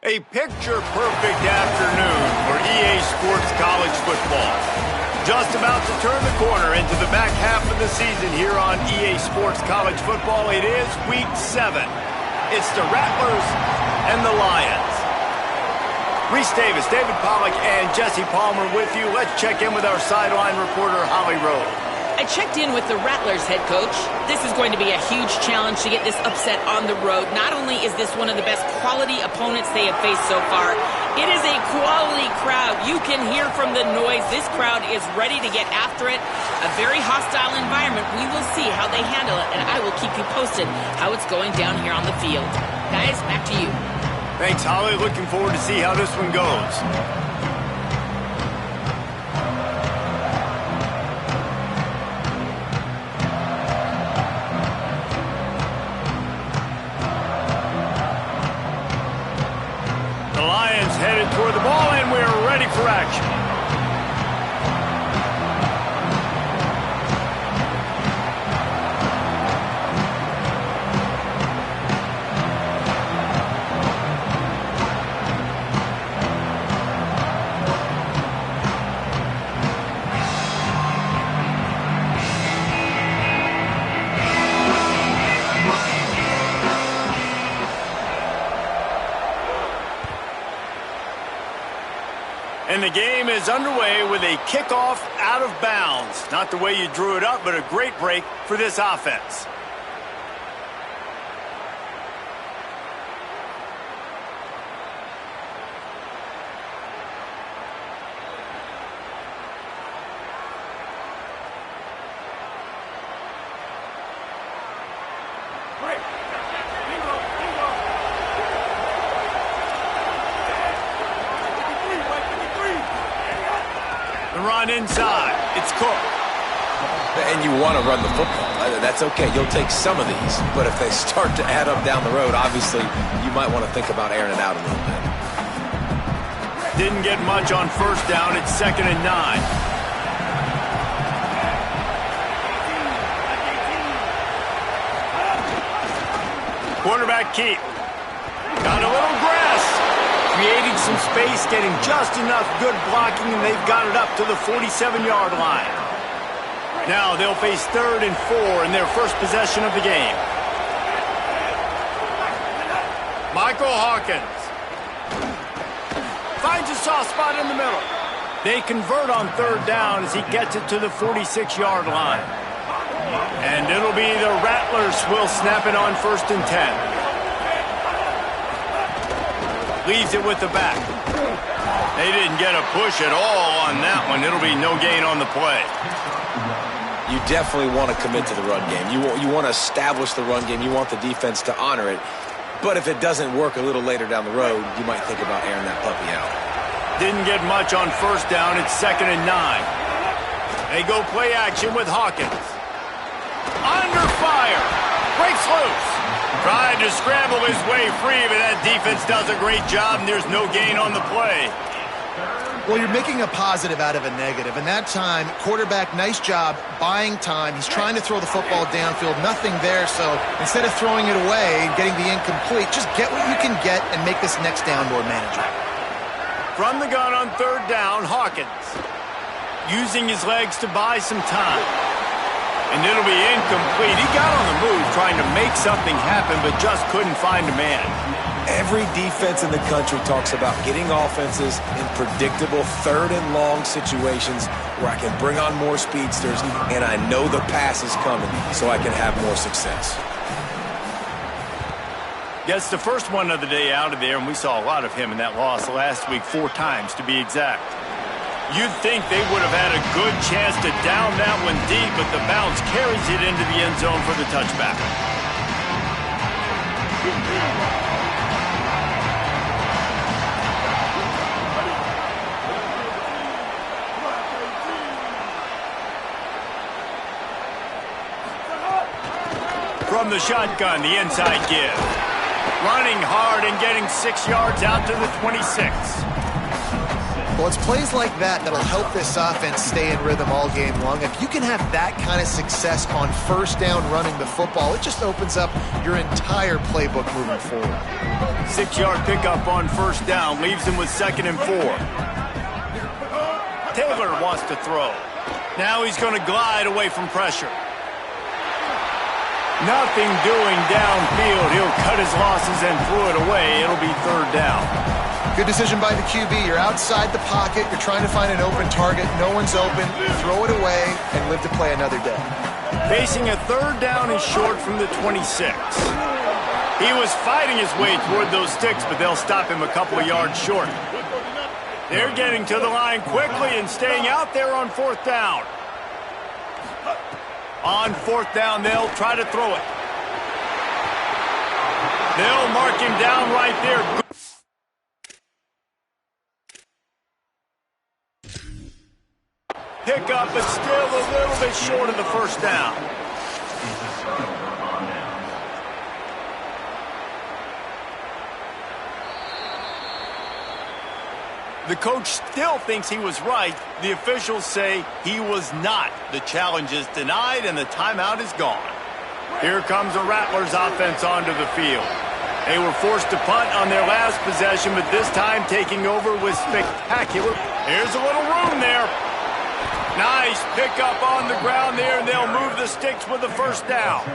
A picture-perfect afternoon for EA Sports College Football. Just about to turn the corner into the back half of the season here on EA Sports College Football. It is Week 7. It's the Rattlers and the Lions. Reese Davis, David Pollack, and Jesse Palmer with you. Let's check in with our sideline reporter, Holly Rowe. I checked in with the Rattlers head coach. This is going to be a huge challenge to get this upset on the road. Not only is this one of the best quality opponents they have faced so far, it is a quality crowd. You can hear from the noise. This crowd is ready to get after it. A very hostile environment. We will see how they handle it, and I will keep you posted how it's going down here on the field. Guys, back to you. Thanks, Holly. Looking forward to see how this one goes. Headed toward the ball, and we're ready for action. And the game is underway with a kickoff out of bounds. Not the way you drew it up, but a great break for this offense. Run inside. It's Cook. And you want to run the football. That's okay. You'll take some of these. But if they start to add up down the road, obviously, you might want to think about airing it out a little bit. Didn't get much on first down. It's 2nd and 9. Quarterback keep. Got a little grass. Creating some space, getting just enough good blocking, and they've got it up to the 47-yard line. Now they'll face 3rd and 4 in their first possession of the game. Michael Hawkins finds a soft spot in the middle. They convert on 3rd down as he gets it to the 46-yard line. And it'll be the Rattlers will snap it on 1st and 10. Leaves it with the back. They didn't get a push at all on that one. It'll be no gain on the play. You definitely want to commit to the run game. You want to establish the run game. You want the defense to honor it. But if it doesn't work a little later down the road, you might think about airing that puppy out. Didn't get much on first down. It's 2nd and 9. They go play action with Hawkins. Under fire. Breaks loose. Tried to scramble his way free, but that defense does a great job, and there's no gain on the play. Well, you're making a positive out of a negative, and that time, quarterback, nice job buying time. He's trying to throw the football downfield, nothing there, so instead of throwing it away and getting the incomplete, just get what you can get and make this next down more manageable. From the gun on 3rd down, Hawkins using his legs to buy some time. And it'll be incomplete. He got on the move trying to make something happen, but just couldn't find a man. Every defense in the country talks about getting offenses in predictable 3rd and long situations where I can bring on more speedsters, and I know the pass is coming, so I can have more success. Gets the first one of the day out of there, and we saw a lot of him in that loss last week, 4 times to be exact. You'd think they would have had a good chance to down that one deep, but the bounce carries it into the end zone for the touchback. From the shotgun, the inside give. Running hard and getting 6 yards out to the 26. Well, it's plays like that that'll help this offense stay in rhythm all game long. If you can have that kind of success on first down running the football, it just opens up your entire playbook moving forward. 6-yard pickup on first down leaves him with 2nd and 4. Taylor wants to throw. Now he's going to glide away from pressure. Nothing doing downfield. He'll cut his losses and throw it away. It'll be 3rd down. Good decision by the QB. You're outside the pocket. You're trying to find an open target. No one's open. Throw it away and live to play another day. Facing a 3rd down and short from the 26. He was fighting his way toward those sticks, but they'll stop him a couple of yards short. They're getting to the line quickly and staying out there on 4th down. On 4th down, they'll try to throw it. They'll mark him down right there. Pick up, but still a little bit short of the 1st down. The coach still thinks he was right. The officials say he was not. The challenge is denied, and the timeout is gone. Here comes the Rattlers offense onto the field. They were forced to punt on their last possession, but this time taking over with spectacular. Here's a little room there. Nice pickup on the ground there, and they'll move the sticks with the 1st down.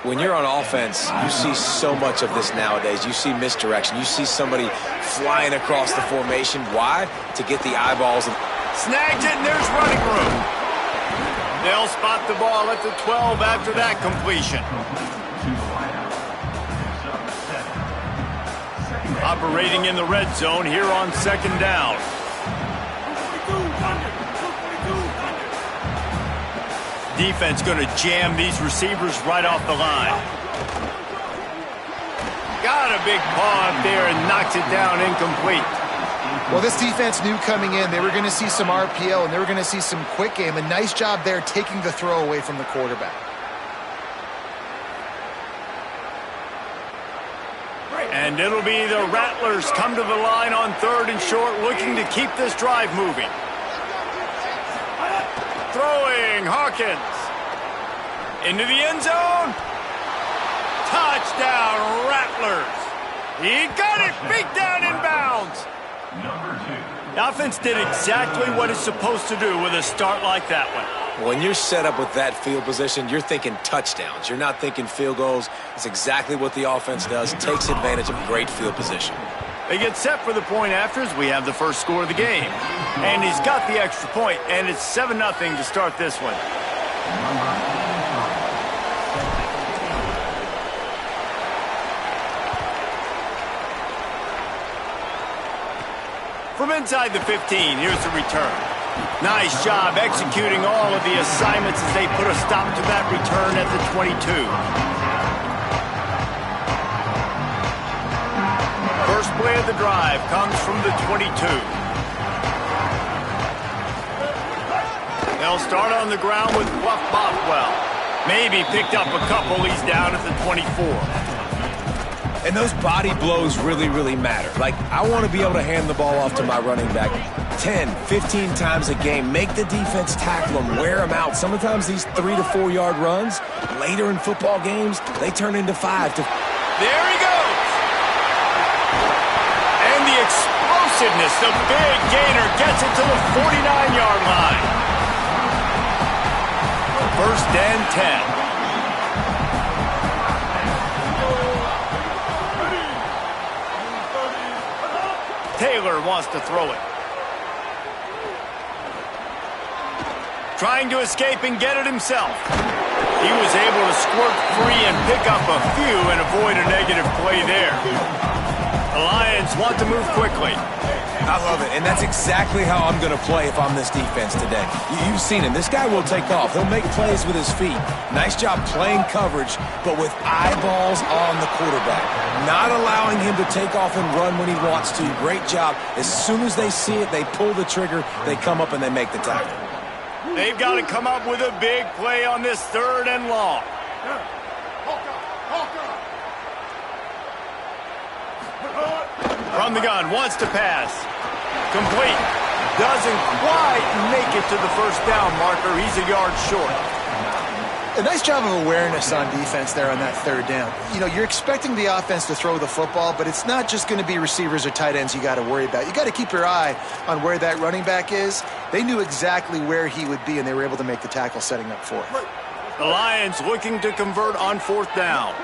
When you're on offense, you see so much of this nowadays. You see misdirection. You see somebody flying across the formation. Why? To get the eyeballs. Snags it, and there's running room. They'll spot the ball at the 12 after that completion. Operating in the red zone here on 2nd down. Defense going to jam these receivers right off the line. Got a big paw up there and knocks it down incomplete. Well, this defense knew coming in they were going to see some RPO and they were going to see some quick game. A nice job there taking the throw away from the quarterback. And it'll be the Rattlers come to the line on 3rd and short, looking to keep this drive moving. Throwing, Hawkins. Into the end zone. Touchdown, Rattlers. He got it, beat down inbounds. The offense did exactly what it's supposed to do with a start like that one. When you're set up with that field position, you're thinking touchdowns. You're not thinking field goals. It's exactly what the offense does. Takes advantage of great field position. They get set for the point afters. We have the first score of the game. And he's got the extra point, and it's 7-0 to start this one. From inside the 15, here's the return. Nice job executing all of the assignments as they put a stop to that return at the 22. First play of the drive comes from the 22. They'll start on the ground with Bluff Bothwell. Maybe picked up a couple. He's down at the 24. And those body blows really, really matter. Like, I want to be able to hand the ball off to my running back 10, 15 times a game. Make the defense tackle them, wear them out. Sometimes these 3 to 4 yard runs, later in football games, they turn into 5 to... There he goes! And the explosiveness, the big gainer, gets it to the 49-yard line. First and 10. Taylor wants to throw it. Trying to escape and get it himself. He was able to squirt free and pick up a few and avoid a negative play there. The Lions want to move quickly. I love it, and that's exactly how I'm going to play if I'm this defense today. You've seen him. This guy will take off. He'll make plays with his feet. Nice job playing coverage, but with eyeballs on the quarterback. Not allowing him to take off and run when he wants to. Great job. As soon as they see it, they pull the trigger, they come up and they make the tackle. They've got to come up with a big play on this 3rd and long. From the gun, wants to pass. Complete. Doesn't quite make it to the first down marker. He's a yard short. A nice job of awareness on defense there on that third down. You know, you're expecting the offense to throw the football, but it's not just going to be receivers or tight ends you got to worry about. You got to keep your eye on where that running back is. They knew exactly where he would be, and they were able to make the tackle setting up for it. The Lions looking to convert on fourth down.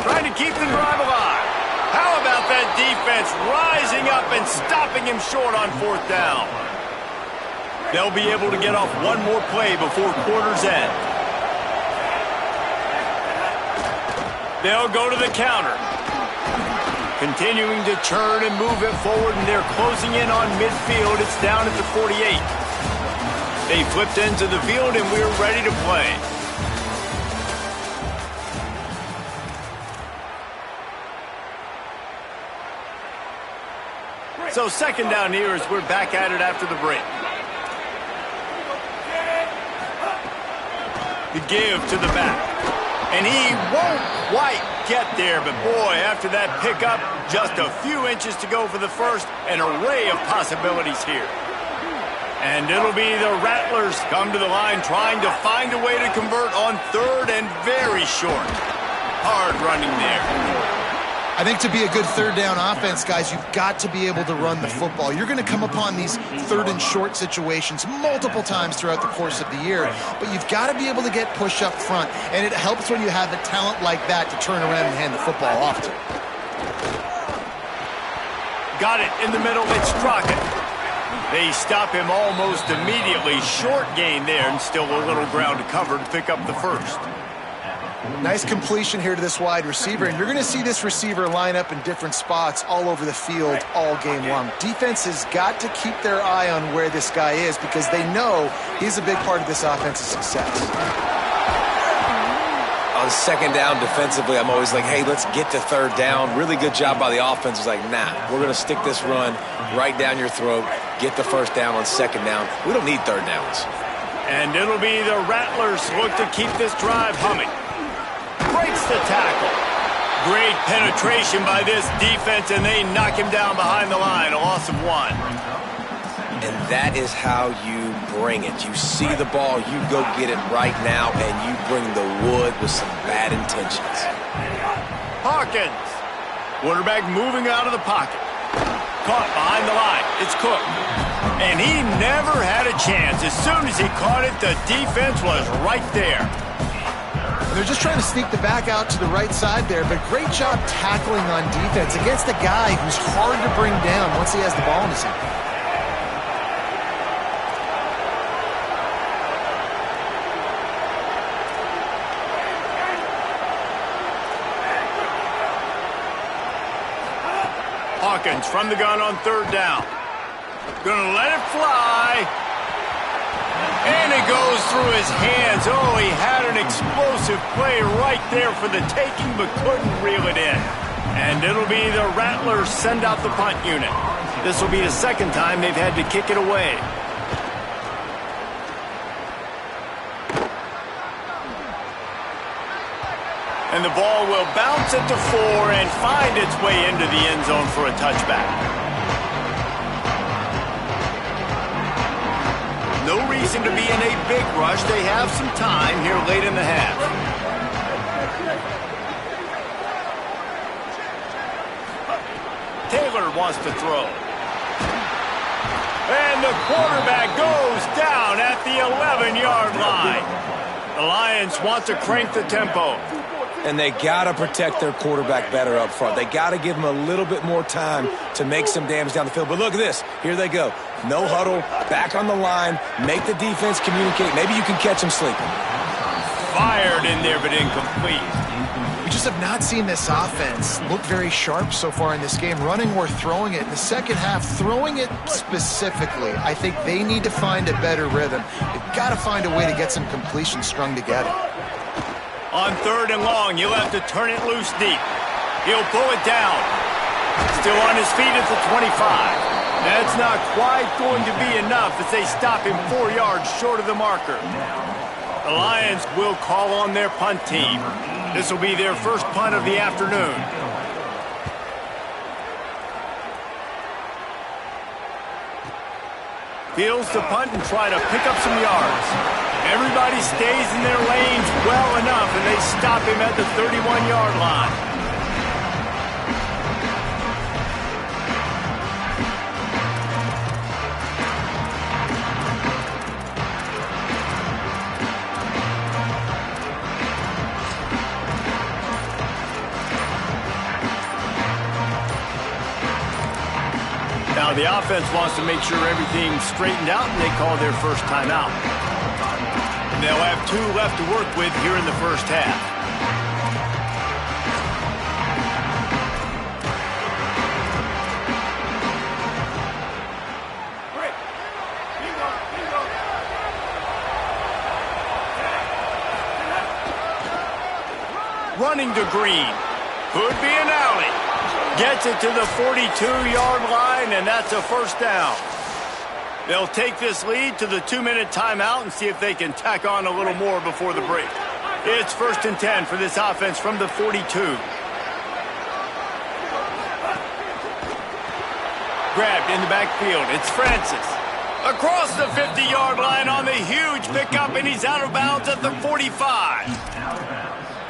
Trying to keep the drive alive. How about that defense rising up and stopping him short on fourth down? They'll be able to get off one more play before quarter's end. They'll go to the counter. Continuing to churn and move it forward, and they're closing in on midfield. It's down at the 48. They flipped into the field, and we're ready to play. So second down here as we're back at it after the break. The give to the back. And he won't quite get there, but boy, after that pickup, just a few inches to go for the first. An array of possibilities here. And it'll be the Rattlers come to the line trying to find a way to convert on third and very short. Hard running there. I think to be a good third down offense, guys, you've got to be able to run the football. You're going to come upon these third and short situations multiple times throughout the course of the year, but you've got to be able to get push up front, and it helps when you have a talent like that to turn around and hand the football off to. Got it in the middle. It's Crockett. They stop him almost immediately. Short gain there, and still a little ground to cover to pick up the first. Nice completion here to this wide receiver, and you're going to see this receiver line up in different spots all over the field all game long. Defense has got to keep their eye on where this guy is because they know he's a big part of this offense's success. On second down defensively, I'm always like, hey, let's get to third down. Really good job by the offense. It's like, nah, we're going to stick this run right down your throat, get the first down on second down. We don't need third downs. And it'll be the Rattlers look to keep this drive humming. Breaks the tackle. Great penetration by this defense, and they knock him down behind the line. A loss of one. And that is how you bring it. You see the ball, you go get it right now, and you bring the wood with some bad intentions. Hawkins. Quarterback moving out of the pocket. Caught behind the line. It's Cook. And he never had a chance. As soon as he caught it, the defense was right there. They're just trying to sneak the back out to the right side there, but great job tackling on defense against a guy who's hard to bring down once he has the ball in his hand. Hawkins from the gun on third down. Gonna let it fly. And it goes through his hands. Oh, he had an explosive play right there for the taking, but couldn't reel it in. And it'll be the Rattlers send out the punt unit. This will be the second time they've had to kick it away. And the ball will bounce at the 4 and find its way into the end zone for a touchback. No reason to be in a big rush. They have some time here late in the half. Taylor wants to throw. And the quarterback goes down at the 11-yard line. The Lions want to crank the tempo. And they got to protect their quarterback better up front. They got to give him a little bit more time to make some damage down the field. But look at this. Here they go. No huddle, back on the line, make the defense communicate. Maybe you can catch them sleeping. Fired in there, but incomplete. We just have not seen this offense look very sharp so far in this game, running or throwing it. In the second half, throwing it specifically, I think they need to find a better rhythm. They've got to find a way to get some completions strung together. On third and long, he'll have to turn it loose deep. He'll pull it down. Still on his feet at the 25. That's not quite going to be enough as they stop him 4 yards short of the marker. The Lions will call on their punt team. This will be their first punt of the afternoon. Fields to punt and try to pick up some yards. Everybody stays in their lanes well enough, and they stop him at the 31-yard line. Now the offense wants to make sure everything's straightened out, and they call their first timeout. And they'll have 2 left to work with here in the first half. Running to Green. Could be an alley. Gets it to the 42-yard line, and that's a first down. They'll take this lead to the 2-minute timeout and see if they can tack on a little more before the break. It's 1st and 10 for this offense from the 42. Grabbed in the backfield. It's Francis. Across the 50-yard line on the huge pickup, and he's out of bounds at the 45.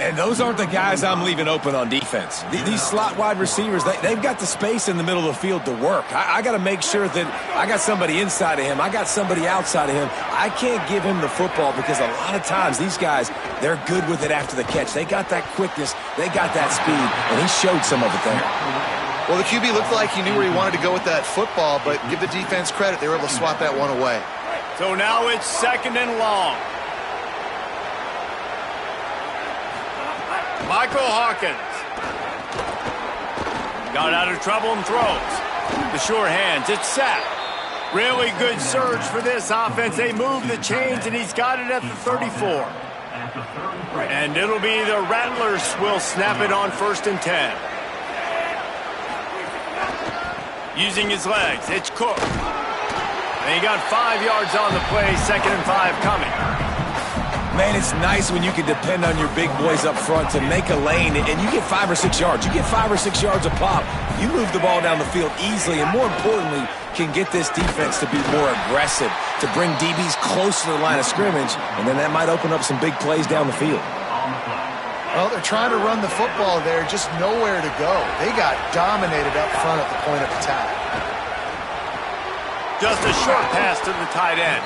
And those aren't the guys I'm leaving open on defense. These slot wide receivers, they've got the space in the middle of the field to work. I got to make sure that I got somebody inside of him. I got somebody outside of him. I can't give him the football because a lot of times these guys, they're good with it after the catch. They got that quickness. They got that speed, and he showed some of it there. Well, the QB looked like he knew where he wanted to go with that football, but give the defense credit. They were able to swat that one away. So now it's 2nd and long. Michael Hawkins. Got out of trouble and throws. The sure hands. It's sacked. Really good surge for this offense. They move the chains, and he's got it at the 34. And it'll be the Rattlers will snap it on 1st and 10. Using his legs. It's Cook. And he got 5 yards on the play. 2nd and 5 coming. Man, it's nice when you can depend on your big boys up front to make a lane, and you get 5 or 6 yards. You get 5 or 6 yards a pop. You move the ball down the field easily, and more importantly, can get this defense to be more aggressive, to bring DBs close to the line of scrimmage, and then that might open up some big plays down the field. Well, they're trying to run the football there, just nowhere to go. They got dominated up front at the point of attack. Just a short pass to the tight end.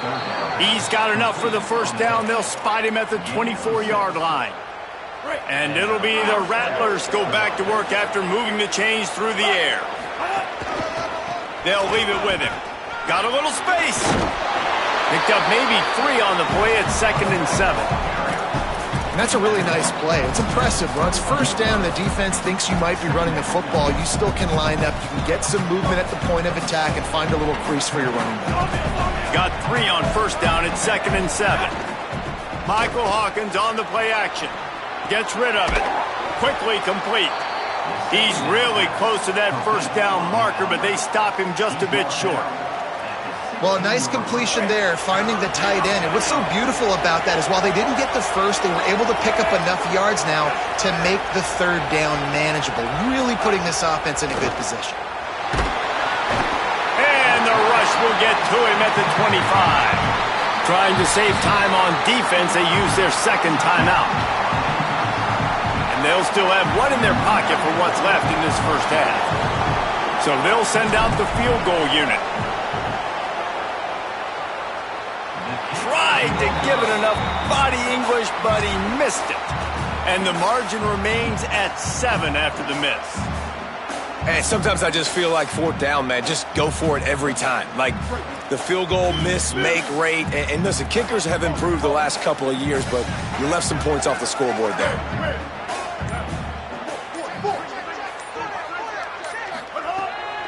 He's got enough for the first down. They'll spot him at the 24-yard line. And it'll be the Rattlers go back to work after moving the chains through the air. They'll leave it with him. Got a little space. Picked up maybe 3 on the play at 2nd and 7. And that's a really nice play. It's impressive. When it's first down, the defense thinks you might be running the football. You still can line up. You can get some movement at the point of attack and find a little crease for your running back. Got 3 on first down at 2nd and 7. Michael Hawkins on the play action. Gets rid of it. Quickly complete. He's really close to that first down marker, but they stop him just a bit short. Well, a nice completion there, finding the tight end. And what's so beautiful about that is while they didn't get the first, they were able to pick up enough yards now to make the 3rd down manageable, really putting this offense in a good position. And the rush will get to him at the 25. Trying to save time on defense, they use their 2nd timeout. And they'll still have 1 in their pocket for what's left in this first half. So they'll send out the field goal unit. Tried to give it enough body English, but he missed it. And the margin remains at 7 after the miss. And sometimes I just feel like 4th down, man. Just go for it every time. Like the field goal miss, make rate. And listen, kickers have improved the last couple of years, but you left some points off the scoreboard there.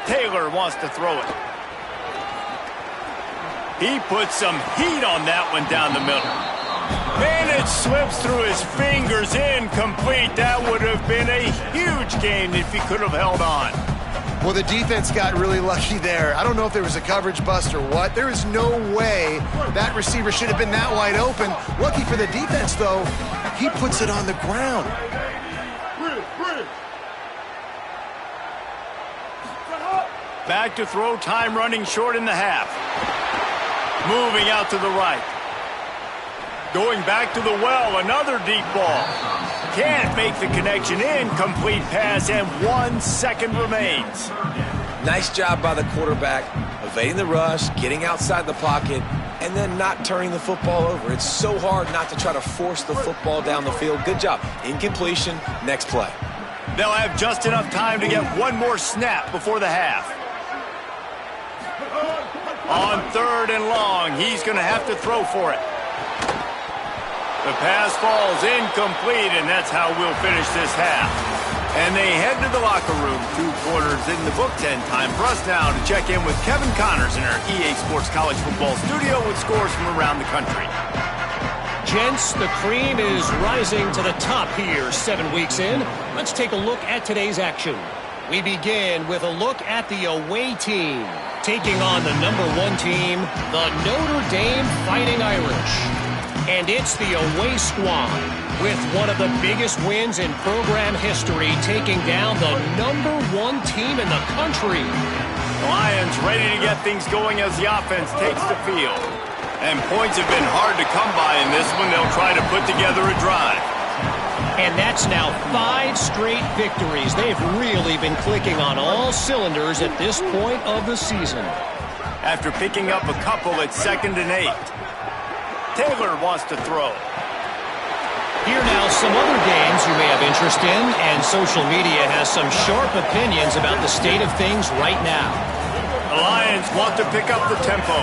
Taylor wants to throw it. He puts some heat on that one down the middle. Man, it slips through his fingers, incomplete. That would have been a huge gain if he could have held on. Well, the defense got really lucky there. I don't know if there was a coverage bust or what. There is no way that receiver should have been that wide open. Lucky for the defense, though, he puts it on the ground. Back to throw, time running short in the half. Moving out to the right. Going back to the well, another deep ball. Can't make the connection. Incomplete pass, and 1 second remains. Nice job by the quarterback, evading the rush, getting outside the pocket, and then not turning the football over. It's so hard not to try to force the football down the field. Good job. Incompletion, next play. They'll have just enough time to get one more snap before the half. On 3rd and long, he's going to have to throw for it. The pass falls incomplete, and that's how we'll finish this half. And they head to the locker room. 2 quarters in the books, and time for us now to check in with Kevin Connors in our EA Sports College Football studio with scores from around the country. Gents, the cream is rising to the top here 7 weeks in. Let's take a look at today's action. We begin with a look at the away team. Taking on the number 1 team, the Notre Dame Fighting Irish. And it's the away squad with one of the biggest wins in program history, taking down the number 1 team in the country. Lions ready to get things going as the offense takes the field. And points have been hard to come by in this one. They'll try to put together a drive. And that's now 5 straight victories. They've really been clicking on all cylinders at this point of the season. After picking up a couple at 2nd and 8. Taylor wants to throw. Here now some other games you may have interest in, and social media has some sharp opinions about the state of things right now. The Lions want to pick up the tempo.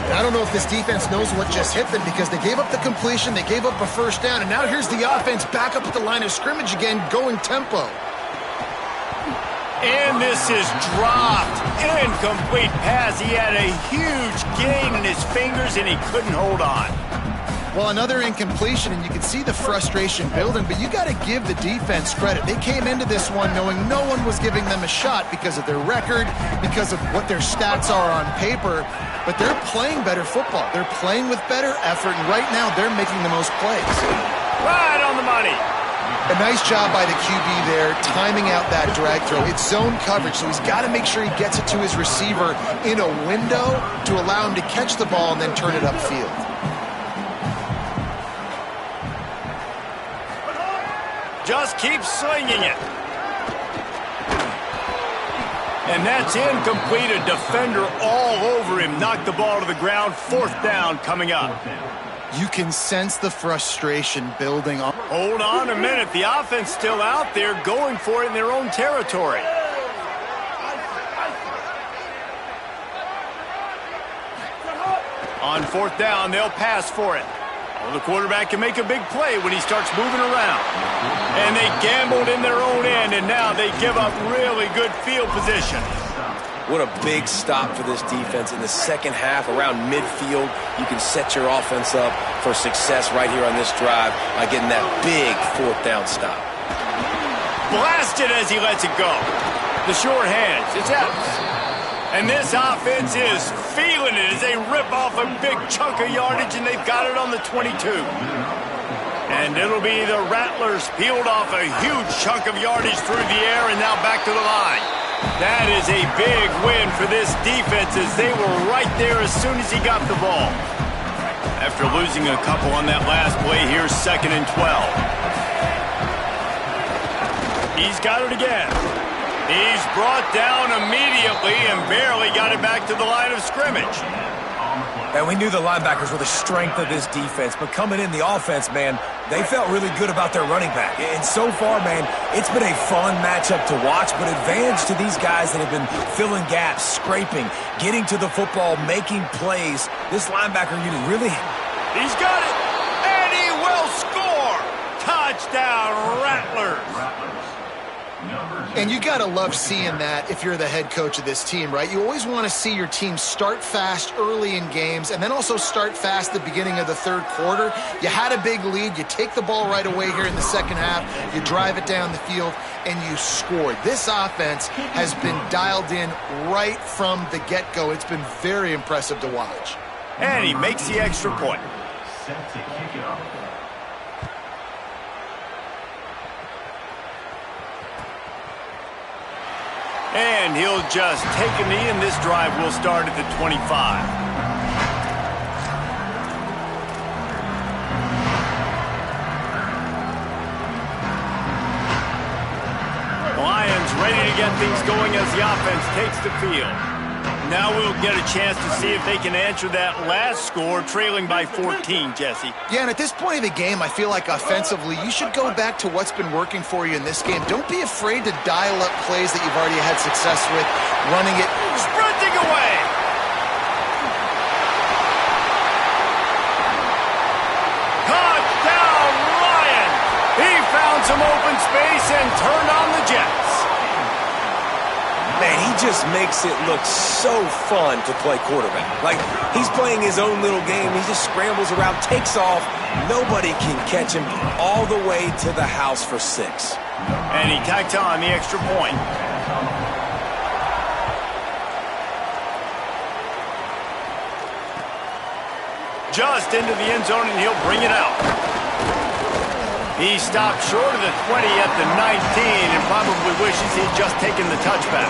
I don't know if this defense knows what just hit them because they gave up the completion, they gave up a 1st down, and now here's the offense back up at the line of scrimmage again, going tempo. And this is dropped. Incomplete pass. He had a huge gain in his fingers, and he couldn't hold on. Well, another incompletion, and you can see the frustration building, but you got to give the defense credit. They came into this one knowing no one was giving them a shot because of their record, because of what their stats are on paper, but they're playing better football. They're playing with better effort, and right now they're making the most plays. Right on the money. A nice job by the QB there, timing out that drag throw. It's zone coverage, so he's got to make sure he gets it to his receiver in a window to allow him to catch the ball and then turn it upfield. Just keep slinging it. And that's incomplete. A defender all over him. Knocked the ball to the ground. 4th down coming up. You can sense the frustration building up. Hold on a minute. The offense still out there going for it in their own territory. On 4th down, they'll pass for it. Well, the quarterback can make a big play when he starts moving around. And they gambled in their own end, and now they give up really good field position. What a big stop for this defense in the second half. Around midfield, you can set your offense up for success right here on this drive by getting that big 4th down stop. Blasted as he lets it go. The short hands, it's out. And this offense is feeling it as they rip off a big chunk of yardage, and they've got it on the 22. And it'll be the Rattlers peeled off a huge chunk of yardage through the air and now back to the line. That is a big win for this defense as they were right there as soon as he got the ball. After losing a couple on that last play, here's 2nd and 12. He's got it again. He's brought down immediately and barely got it back to the line of scrimmage. And we knew the linebackers were the strength of this defense, but coming in the offense, man, they felt really good about their running back. And so far, man, it's been a fun matchup to watch, but advantage to these guys that have been filling gaps, scraping, getting to the football, making plays. This linebacker unit really... He's got it, and he will score! Touchdown, Rattlers! And you got to love seeing that if you're the head coach of this team, right? You always want to see your team start fast early in games and then also start fast at the beginning of the 3rd quarter. You had a big lead. You take the ball right away here in the second half. You drive it down the field, and you scored. This offense has been dialed in right from the get-go. It's been very impressive to watch. And he makes the extra point. Set to kick it off. And he'll just take a knee, and this drive will start at the 25. ready to get things going as the offense takes the field. Now we'll get a chance to see if they can answer that last score, trailing by 14, Jesse. Yeah, and at this point of the game, I feel like offensively, you should go back to what's been working for you in this game. Don't be afraid to dial up plays that you've already had success with, running it. Sprinting away! Touchdown, Lion! He found some open space and turned on the Jets. Man, he just makes it look so fun to play quarterback. Like, he's playing his own little game. He just scrambles around, takes off. Nobody can catch him all the way to the house for 6. And he tacked on the extra point. Just into the end zone, and he'll bring it out. He stopped short of the 20 at the 19 and probably wishes he'd just taken the touchback.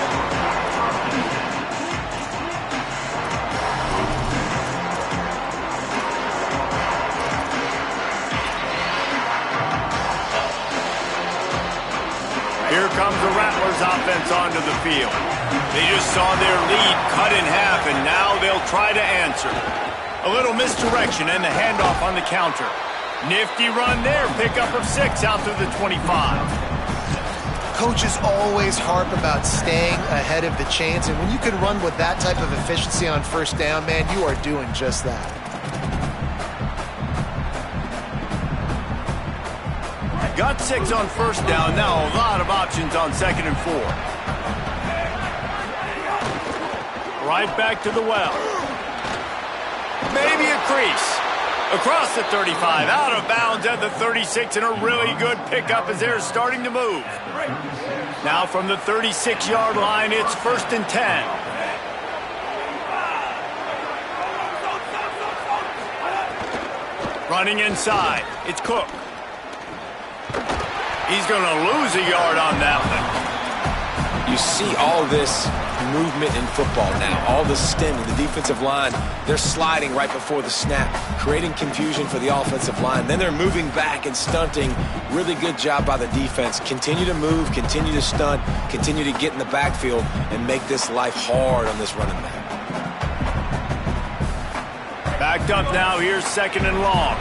Here comes the Rattlers offense onto the field. They just saw their lead cut in half, and now they'll try to answer. A little misdirection and the handoff on the counter. Nifty run there, pickup of 6 out through the 25. Coaches always harp about staying ahead of the chains, and when you can run with that type of efficiency on first down, man, you are doing just that. Got 6 on first down, now a lot of options on 2nd and 4. Right back to the well. Maybe a crease. Across the 35, out of bounds at the 36, and a really good pickup as they're starting to move. Now from the 36-yard line, it's 1st and 10. Running inside, it's Cook. He's going to lose a yard on that one. You see all this movement in football now. All the stemming, the defensive line, they're sliding right before the snap, creating confusion for the offensive line. Then they're moving back and stunting. Really good job by the defense. Continue to move, continue to stunt, continue to get in the backfield and make this life hard on this running back. Backed up now, here's 2nd and long.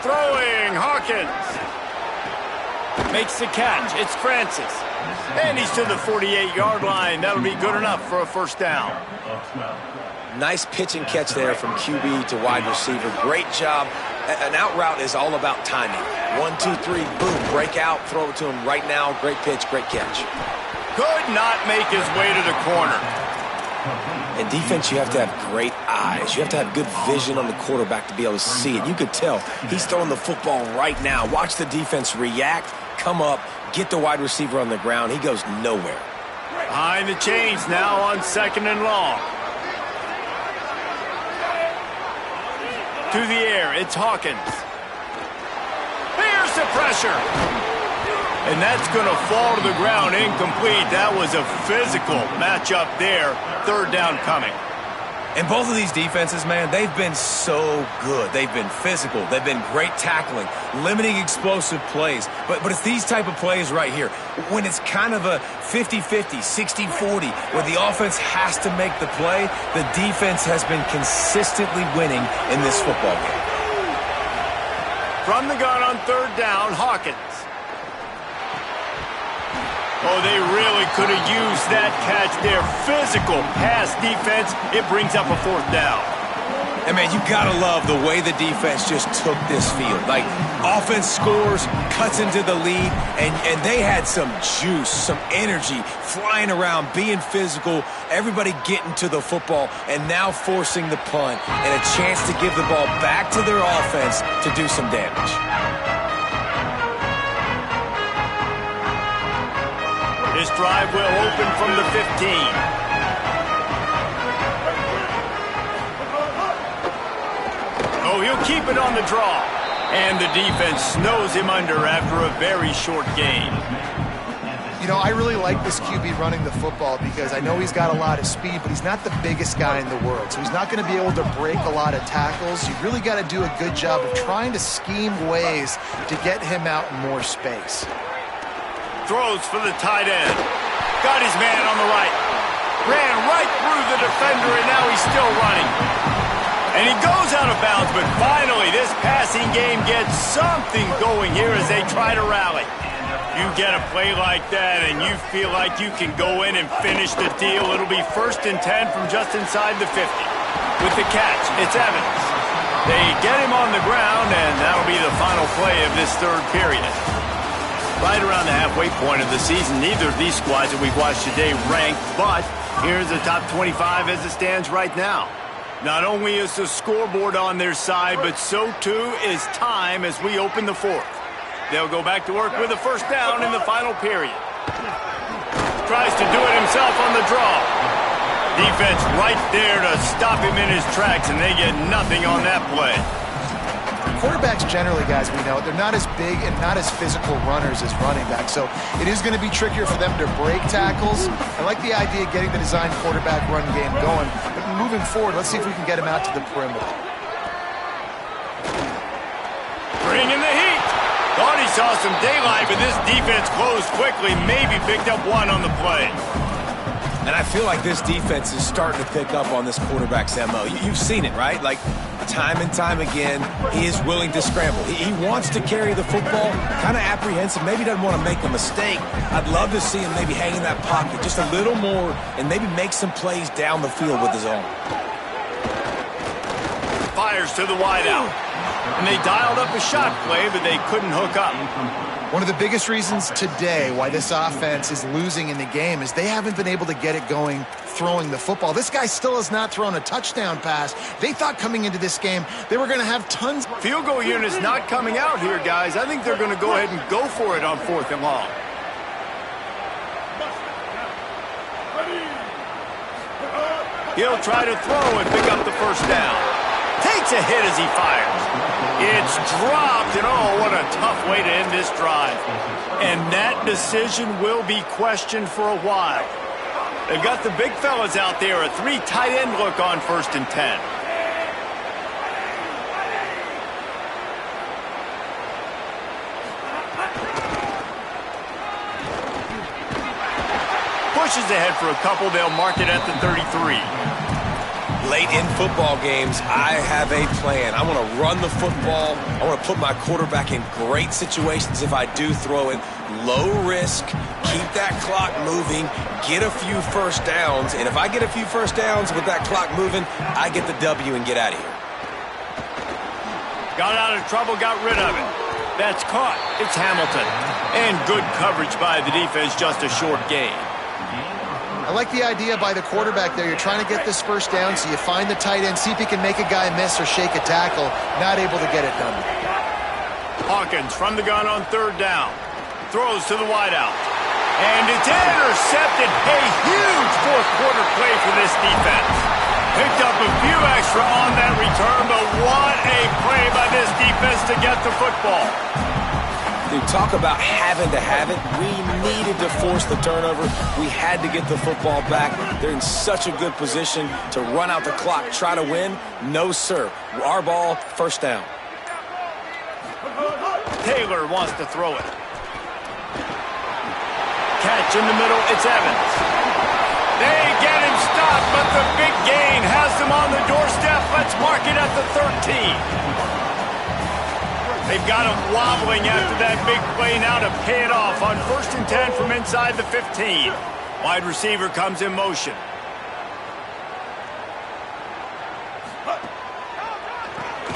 Throwing, Hawkins. Makes the catch. It's Francis. And he's to the 48-yard line. That'll be good enough for a first down. Nice pitch and catch there from QB to wide receiver. Great job. An out route is all about timing. 1, 2, 3, boom, break out, throw it to him right now. Great pitch, great catch. Could not make his way to the corner. In defense, you have to have great eyes. You have to have good vision on the quarterback to be able to see it. You could tell he's throwing the football right now. Watch the defense react, come up, get the wide receiver on the ground. He goes nowhere. Behind the chains now on 2nd and long. To the air, it's Hawkins. Here's the pressure. And that's going to fall to the ground incomplete. That was a physical matchup there. 3rd down coming. And both of these defenses, man, they've been so good. They've been physical. They've been great tackling, limiting explosive plays. But it's these type of plays right here. When it's kind of a 50-50, 60-40, where the offense has to make the play, the defense has been consistently winning in this football game. From the gun on 3rd down, Hawkins. Oh, they really could have used that catch there. Physical pass defense. It brings up a 4th down. And, man, you got to love the way the defense just took this field. Like, offense scores, cuts into the lead, and they had some juice, some energy, flying around, being physical, everybody getting to the football, and now forcing the punt and a chance to give the ball back to their offense to do some damage. This drive will open from the 15. Oh, he'll keep it on the draw. And the defense snows him under after a very short gain. You know, I really like this QB running the football because I know he's got a lot of speed, but he's not the biggest guy in the world. So he's not going to be able to break a lot of tackles. You really got to do a good job of trying to scheme ways to get him out in more space. Throws for the tight end. Got his man on the right. Ran right through the defender, and now he's still running. And he goes out of bounds, but finally this passing game gets something going here as they try to rally. You get a play like that and you feel like you can go in and finish the deal. It'll be 1st and 10 from just inside the 50. With the catch, it's Evans. They get him on the ground, and that'll be the final play of this third period. Right around the halfway point of the season, neither of these squads that we've watched today ranked, but here's the top 25 as it stands right now. Not only is the scoreboard on their side, but so too is time as we open the fourth. They'll go back to work with a first down in the final period. Tries to do it himself on the draw. Defense right there to stop him in his tracks, and they get nothing on that play. Quarterbacks generally, guys, we know, they're not as big and not as physical runners as running backs, so it is going to be trickier for them to break tackles. I like the idea of getting the design quarterback run game going, but moving forward, let's see if we can get him out to the perimeter. Bring in the heat. Thought he saw some daylight, but this defense closed quickly, maybe picked up one on the play. And I feel like this defense is starting to pick up on this quarterback's MO. You've seen it, right? Like, time and time again, he is willing to scramble. He wants to carry the football, kind of apprehensive, maybe doesn't want to make a mistake. I'd love to see him maybe hang in that pocket just a little more and maybe make some plays down the field with his own. Fires to the wideout. And they dialed up a shot play, but they couldn't hook up. One of the biggest reasons today why this offense is losing in the game is they haven't been able to get it going throwing the football. This guy still has not thrown a touchdown pass. They thought coming into this game they were going to have tons. Field goal unit's not coming out here, guys. I think they're going to go ahead and go for it on 4th and long. He'll try to throw and pick up the first down. Takes a hit as he fires. It's dropped, and oh, what a tough way to end this drive. And that decision will be questioned for a while. They've got the big fellas out there, a 3 tight end look on 1st and 10. Pushes ahead for a couple, they'll mark it at the 33. Late in football games, I have a plan. I want to run the football. I want to put my quarterback in great situations if I do throw it. Low risk, keep that clock moving, get a few first downs. And if I get a few first downs with that clock moving, I get the W and get out of here. Got out of trouble, got rid of it. That's caught. It's Hamilton. And good coverage by the defense, just a short gain. I like the idea by the quarterback there. You're trying to get this first down, so you find the tight end, see if he can make a guy miss or shake a tackle. Not able to get it done. Hawkins from the gun on 3rd down. Throws to the wideout. And it's intercepted. A huge 4th quarter play for this defense. Picked up a few extra on that return, but what a play by this defense to get the football. Dude, talk about having to have it. We needed to force the turnover. We had to get the football back. They're in such a good position to run out the clock, try to win. No, sir. Our ball, first down. Taylor wants to throw it. Catch in the middle, it's Evans. They get him stopped, but the big gain has them on the doorstep. Let's mark it at the 13. They've got him wobbling after that big play now to pay it off on 1st and 10 from inside the 15. Wide receiver comes in motion.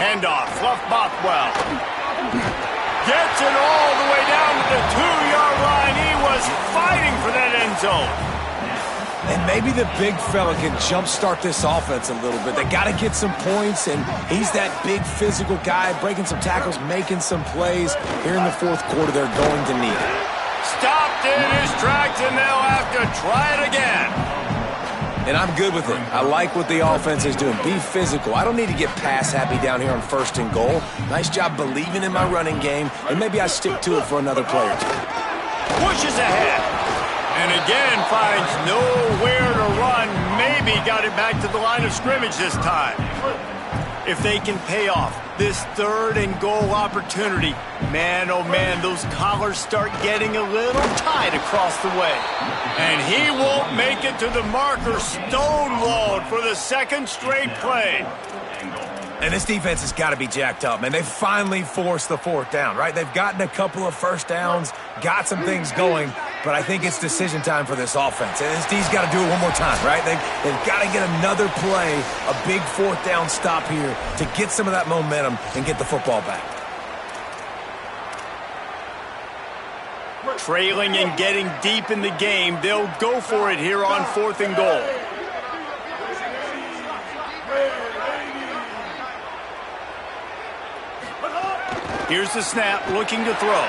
Handoff, Bluff Bothwell. Gets it all the way down to the 2-yard line. He was fighting for that end zone. And maybe the big fella can jumpstart this offense a little bit. They got to get some points, and he's that big physical guy, breaking some tackles, making some plays. Here in the 4th quarter, they're going to need it. Stopped in his tracks, and they'll have to try it again. And I'm good with it. I like what the offense is doing. Be physical. I don't need to get pass happy down here on 1st and goal. Nice job believing in my running game, and maybe I stick to it for another player. Pushes ahead. And again, finds nowhere to run. Maybe got it back to the line of scrimmage this time. If they can pay off this 3rd and goal opportunity, man, oh man, those collars start getting a little tight across the way. And he won't make it to the marker, stonewalled for the 2nd straight play. And this defense has got to be jacked up, man. They finally forced the 4th down, right? They've gotten a couple of first downs, got some things going, but I think it's decision time for this offense. And this D's got to do it one more time, right? They've got to get another play, a big 4th down stop here to get some of that momentum and get the football back. Trailing and getting deep in the game, they'll go for it here on 4th and goal. Here's the snap, looking to throw.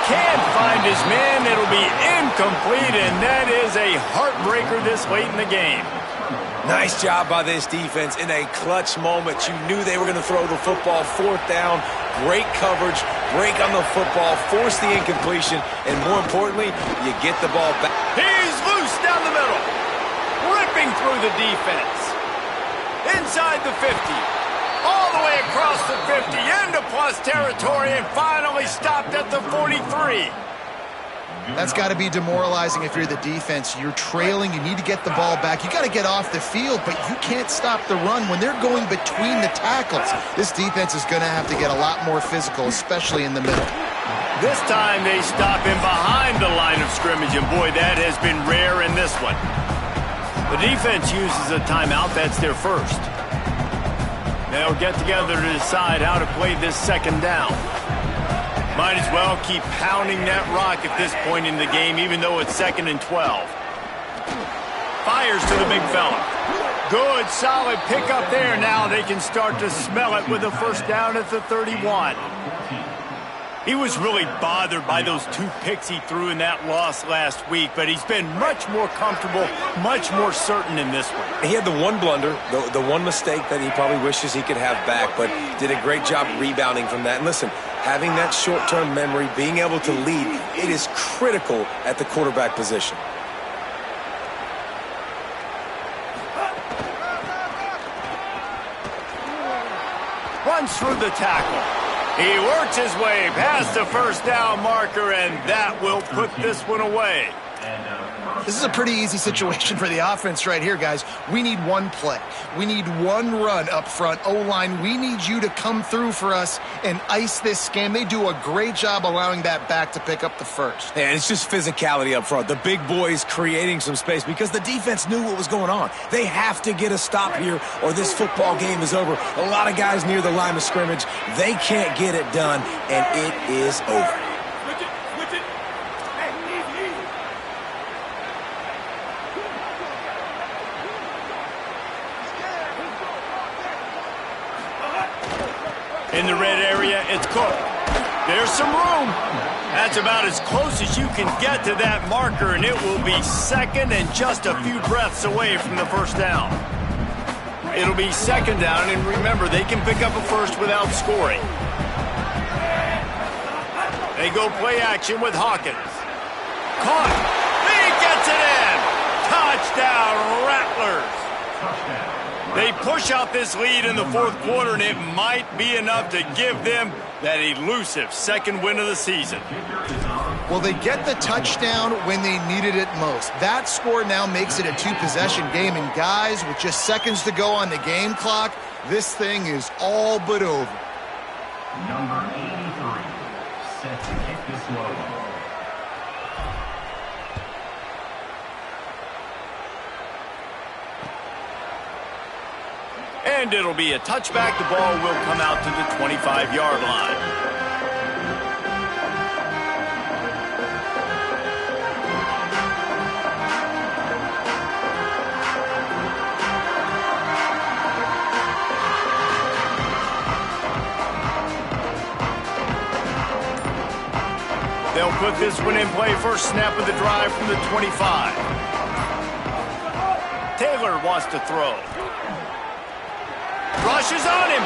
Can't find his man. It'll be incomplete, and that is a heartbreaker this late in the game. Nice job by this defense in a clutch moment. You knew they were going to throw the football. 4th down, great coverage, break on the football, force the incompletion, and more importantly, you get the ball back. He's loose down the middle, ripping through the defense. Inside the 50. All the way across the 50, into plus territory, and finally stopped at the 43. That's got to be demoralizing if you're the defense. You're trailing. You need to get the ball back. You got to get off the field, but you can't stop the run when they're going between the tackles. This defense is going to have to get a lot more physical, especially in the middle. This time they stop him behind the line of scrimmage, and boy, that has been rare in this one. The defense uses a timeout. That's their first. They'll get together to decide how to play this 2nd down. Might as well keep pounding that rock at this point in the game, even though it's 2nd and 12. Fires to the big fella. Good, solid pickup there. Now they can start to smell it with a 1st down at the 31. He was really bothered by those 2 picks he threw in that loss last week, but he's been much more comfortable, much more certain in this one. He had the one blunder, the one mistake that he probably wishes he could have back, but did a great job rebounding from that. And listen, having that short-term memory, being able to lead, it is critical at the quarterback position. Runs through the tackle. He works his way past the 1st down marker, and that will put this one away. This is a pretty easy situation for the offense right here, guys. We need one play. We need one run up front. O-line, we need you to come through for us and ice this game. They do a great job allowing that back to pick up the 1st. And it's just physicality up front. The big boys creating some space because the defense knew what was going on. They have to get a stop here or this football game is over. A lot of guys near the line of scrimmage. They can't get it done, and it is over. In the red area, it's Cook. There's some room. That's about as close as you can get to that marker, and it will be 2nd and just a few breaths away from the 1st down. It'll be 2nd down, and remember, they can pick up a 1st without scoring. They go play action with Hawkins. Caught. He gets it in. Touchdown, Rattlers. Touchdown. They push out this lead in the 4th quarter, and it might be enough to give them that elusive 2nd win of the season. Well, they get the touchdown when they needed it most. That score now makes it a 2-possession game, and guys, with just seconds to go on the game clock, this thing is all but over. Number 83, set to kick this one. And it'll be a touchback. The ball will come out to the 25-yard line. They'll put this one in play. First snap of the drive from the 25. Taylor wants to throw. Rushes on him.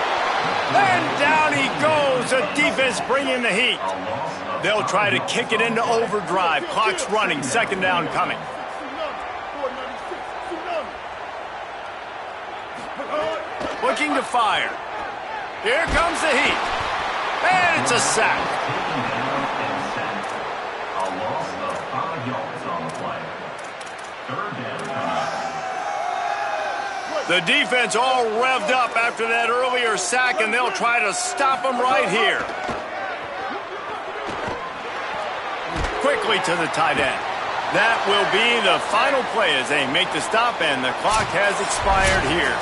And down he goes. A defense bringing the heat. They'll try to kick it into overdrive. Clock's running. Second down coming. Looking to fire. Here comes the heat. And it's a sack. A loss of 5 yards on the play. Third down coming up. The defense all revved up after that earlier sack, and they'll try to stop them right here. Quickly to the tight end. That will be the final play as they make the stop, and the clock has expired here.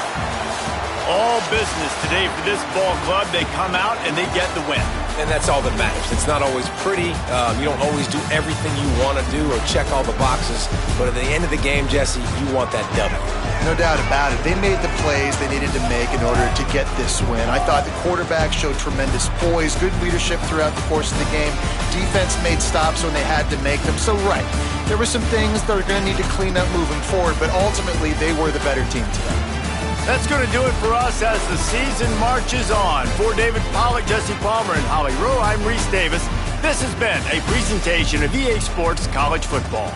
All business today for this ball club. They come out and they get the win. And that's all that matters. It's not always pretty. You don't always do everything you want to do or check all the boxes. But at the end of the game, Jesse, you want that W. No doubt about it. They made the plays they needed to make in order to get this win. I thought the quarterback showed tremendous poise, good leadership throughout the course of the game. Defense made stops when they had to make them. So, right, there were some things that are going to need to clean up moving forward, but ultimately they were the better team today. That's going to do it for us as the season marches on. For David Pollack, Jesse Palmer, and Holly Rowe, I'm Reese Davis. This has been a presentation of EA Sports College Football.